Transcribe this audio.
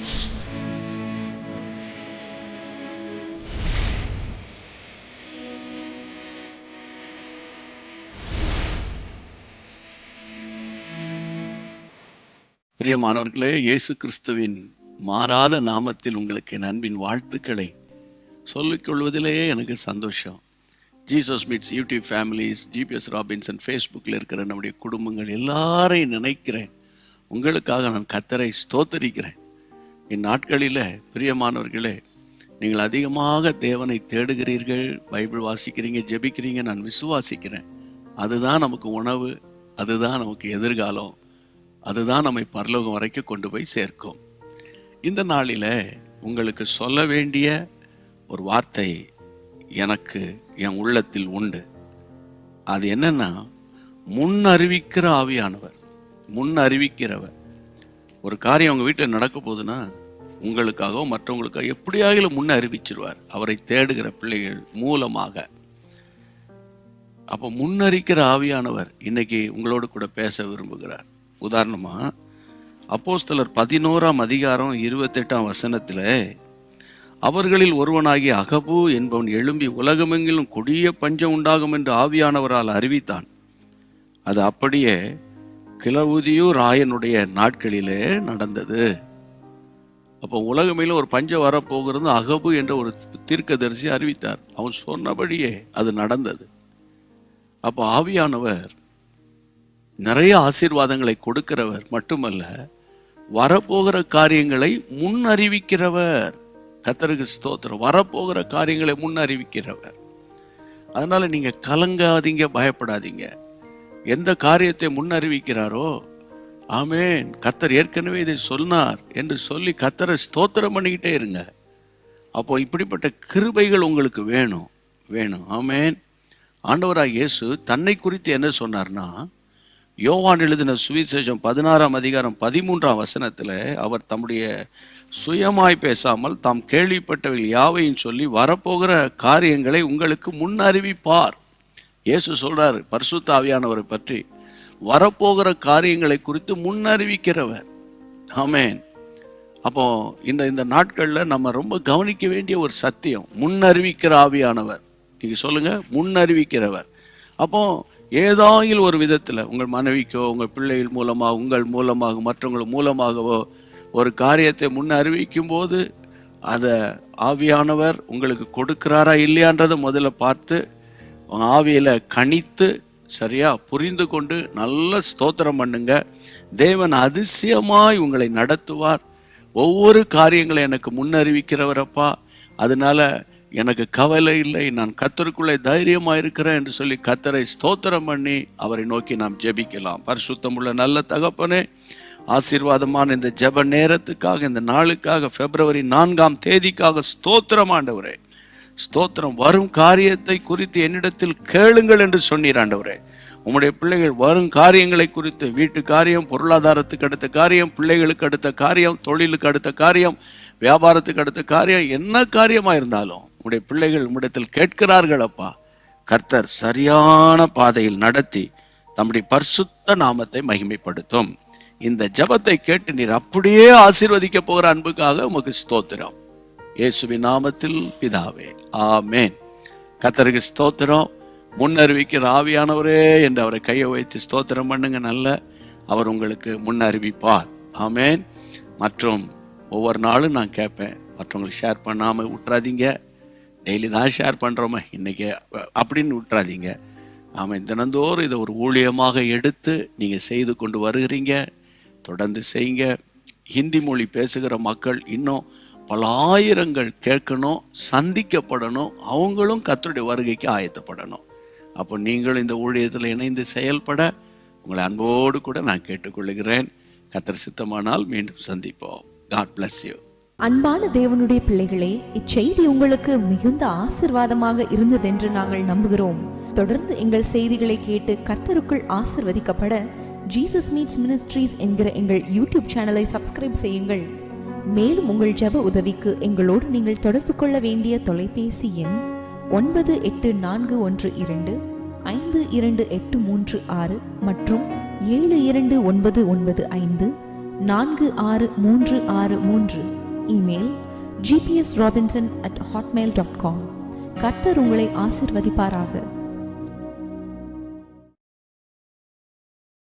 பிரியமானவர்களே, இயேசு கிறிஸ்துவின் மாறாத நாமத்தில் உங்களுக்கு என் அன்பின் வாழ்த்துக்களை சொல்லிக் கொள்வதிலேயே எனக்கு சந்தோஷம். Jesus meets YouTube families, GPS Robinson ஃபேஸ்புக்கில் இருக்கிற நம்முடைய குடும்பங்கள் எல்லாரையும் நினைக்கிறேன். உங்களுக்காக நான் கர்த்தரை ஸ்தோத்தரிக்கிறேன். இந்நாட்களில் பிரியமானவர்களே, நீங்கள் அதிகமாக தேவனை தேடுகிறீர்கள், பைபிள் வாசிக்கிறீங்க, ஜெபிக்கிறீங்க. நான் விசுவாசிக்கிறேன். அதுதான் நமக்கு உணவு, அதுதான் நமக்கு எதிர்காலம், அதுதான் நம்மை பரலோகம் வரைக்கும் கொண்டு போய் சேர்க்கும். இந்த நாளில் உங்களுக்கு சொல்ல வேண்டிய ஒரு வார்த்தை எனக்கு என் உள்ளத்தில் உண்டு. அது என்னன்னா, முன் அறிவிக்கிற ஆவியானவர். முன் அறிவிக்கிறவர். ஒரு காரியம் உங்கள் வீட்டில் நடக்க போகுதுன்னா உங்களுக்காக மற்றவங்களுக்காக எப்படியாகிலும் முன் அறிவிச்சிருவார், அவரை தேடுகிற பிள்ளைகள் மூலமாக. அப்போ முன்னறிக்கிற ஆவியானவர் இன்னைக்கு உங்களோடு கூட பேச விரும்புகிறார். உதாரணமா, அப்போஸ்தலர் 11:28 அவர்களில் ஒருவனாகிய அகபு என்பவன் எழும்பி உலகமெங்கிலும் கொடிய பஞ்சம் உண்டாகும் என்று ஆவியானவரால் அறிவித்தான். அது அப்படியே கிலவுதியு ராயனுடைய நாட்களிலே நடந்தது. அப்போ உலகமெங்கிலும் ஒரு பஞ்சம் வரப்போகிறது அகபு என்ற ஒரு தீர்க்கதரிசி அறிவித்தார். அவன் சொன்னபடியே அது நடந்தது. அப்போ ஆவியானவர் நிறைய ஆசீர்வாதங்களை கொடுக்கிறவர் மட்டுமல்ல, வரப்போகிற காரியங்களை முன் அறிவிக்கிறவர். கர்த்தருக்கு ஸ்தோத்திரம். வரப்போகிற காரியங்களை முன் அறிவிக்கிறவர். அதனால நீங்க கலங்காதீங்க, பயப்படாதீங்க. எந்த காரியத்தை முன் அறிவிக்கிறாரோ, ஆமேன், கர்த்தர் ஏற்கனவே இதை சொன்னார் என்று சொல்லி கர்த்தரை ஸ்தோத்திரம் பண்ணிக்கிட்டே இருங்க. அப்போ இப்படிப்பட்ட கிருபைகள் உங்களுக்கு வேணும். ஆமேன். ஆண்டவராகிய இயேசு தன்னை குறித்து என்ன சொன்னார்னா, யோவான் எழுதின சுவிசேஷம் 16:13 அவர் தம்முடைய சுயமாய் பேசாமல் தாம் கேள்விப்பட்டவைகள் யாவையும் சொல்லி வரப்போகிற காரியங்களை உங்களுக்கு முன் அறிவிப்பார். இயேசு சொல்றார் பரிசுத்த ஆவியானவரை பற்றி, வரப்போகிற காரியங்களை குறித்து முன் அறிவிக்கிறவர். ஆமேன். அப்போ இந்த நாட்களில் நம்ம ரொம்ப கவனிக்க வேண்டிய ஒரு சத்தியம், முன் அறிவிக்கிற ஆவியானவர். நீங்க சொல்லுங்க, முன் அறிவிக்கிறவர். அப்போ ஏதாயில் ஒரு விதத்தில் உங்கள் மனைவிக்கோ, உங்கள் பிள்ளைகள் மூலமாக, உங்கள் மூலமாக, மற்றவங்கள் மூலமாகவோ ஒரு காரியத்தை முன் அறிவிக்கும் போது அதை ஆவியானவர் உங்களுக்கு கொடுக்கிறாரா இல்லையான்றதை முதல்ல பார்த்து ஆவியில் கணித்து சரியா புரிந்து கொண்டு நல்ல ஸ்தோத்திரம் பண்ணுங்க. தேவன் அதிசயமாய் உங்களை நடத்துவார். ஒவ்வொரு காரியங்களை எனக்கு முன் அறிவிக்கிறவரப்பா, அதனால எனக்கு கவலை இல்லை, நான் கர்த்தருக்குள்ளே தைரியமா இருக்கிறேன் என்று சொல்லி கர்த்தரை ஸ்தோத்திரம் பண்ணி அவரை நோக்கி நாம் ஜெபிக்கலாம். பரிசுத்தமுள்ள நல்ல தகப்பனே, ஆசீர்வாதமான இந்த ஜெப நேரத்துக்காக, இந்த நாளுக்காக, பிப்ரவரி 4 ஸ்தோத்திரம் ஆண்டவரே. ஸ்தோத்திரம். வரும் காரியத்தை குறித்து என்னிடத்தில் கேளுங்கள் என்று சொன்னீர் ஆண்டவரே. உம்முடைய பிள்ளைகள் வரும் காரியங்களை குறித்து, வீட்டு காரியம், பொருளாதாரத்துக்கு அடுத்த காரியம், பிள்ளைகளுக்கு அடுத்த காரியம், தொழிலுக்கு அடுத்த காரியம், வியாபாரத்துக்கு அடுத்த காரியம், என்ன காரியமா இருந்தாலும் உம்முடைய பிள்ளைகள் உம்மிடத்தில் கேட்கிறார்கள் அப்பா. கர்த்தர் சரியான பாதையில் நடத்தி தம்முடைய பரிசுத்த நாமத்தை மகிமைப்படுத்தும். இந்த ஜெபத்தை கேட்டு நீர் அப்படியே ஆசீர்வதிக்க போகிற அன்புக்காக உமக்கு ஸ்தோத்திரம். இயேசுவின் நாமத்தில் பிதாவே, ஆமேன். கர்த்தருக்கு ஸ்தோத்திரம். முன்னறிவிக்கிற ஆவியானவரே என்று அவரை கையை வைத்து ஸ்தோத்திரம் பண்ணுங்க. நல்ல அவர் உங்களுக்கு முன் அறிவிப்பார். ஆமேன். மற்றும் ஒவ்வொரு நாளும் நான் கேட்பேன், மற்றவங்களுக்கு ஷேர் பண்ணாமல் விட்டுறாதீங்க. டெய்லி தான் ஷேர் பண்ணுறோமே இன்னைக்கு அப்படின்னு விட்டுறாதீங்க. ஆமாம், தினந்தோறும் இதை ஒரு ஊழியமாக எடுத்து நீங்கள் செய்து கொண்டு வருகிறீங்க. தொடர்ந்து செய்யுங்க. ஹிந்தி மொழி பேசுகிற மக்கள் இன்னும் பல ஆயிரங்கள் கேட்கணும், சந்திக்கப்படணும், அவங்களும் கர்த்தருடைய வருகைக்கு ஆயத்தப்படணும். அப்போ நீங்களும் இந்த ஊழியத்தில் இணைந்து செயல்பட உங்களை அன்போடு கூட நான் கேட்டுக்கொள்கிறேன். கர்த்தர் சித்தமானால் மீண்டும் சந்திப்போம். God bless you. அன்பான தேவனுடைய பிள்ளைகளே, இச்செய்தி உங்களுக்கு மிகுந்த ஆசீர்வாதமாக இருந்ததென்று நாங்கள் நம்புகிறோம். தொடர்ந்து எங்கள் செய்திகளை கேட்டு கர்த்தருக்குள் ஆசீர்வதிக்கப்பட ஜீசஸ் மீட்ஸ் மினிஸ்ட்ரீஸ் என்கிற எங்கள் யூடியூப் சேனலை சப்ஸ்கிரைப் செய்யுங்கள். மேலும் உங்கள் ஜெப உதவிக்கு எங்களோடு நீங்கள் தொடர்பு கொள்ள வேண்டிய தொலைபேசி எண் 9841252836 மற்றும் 72995 4633. Email gpsrobinson@hotmail.com. கர்த்தர் உங்களை ஆசீர்வதிப்பாராக.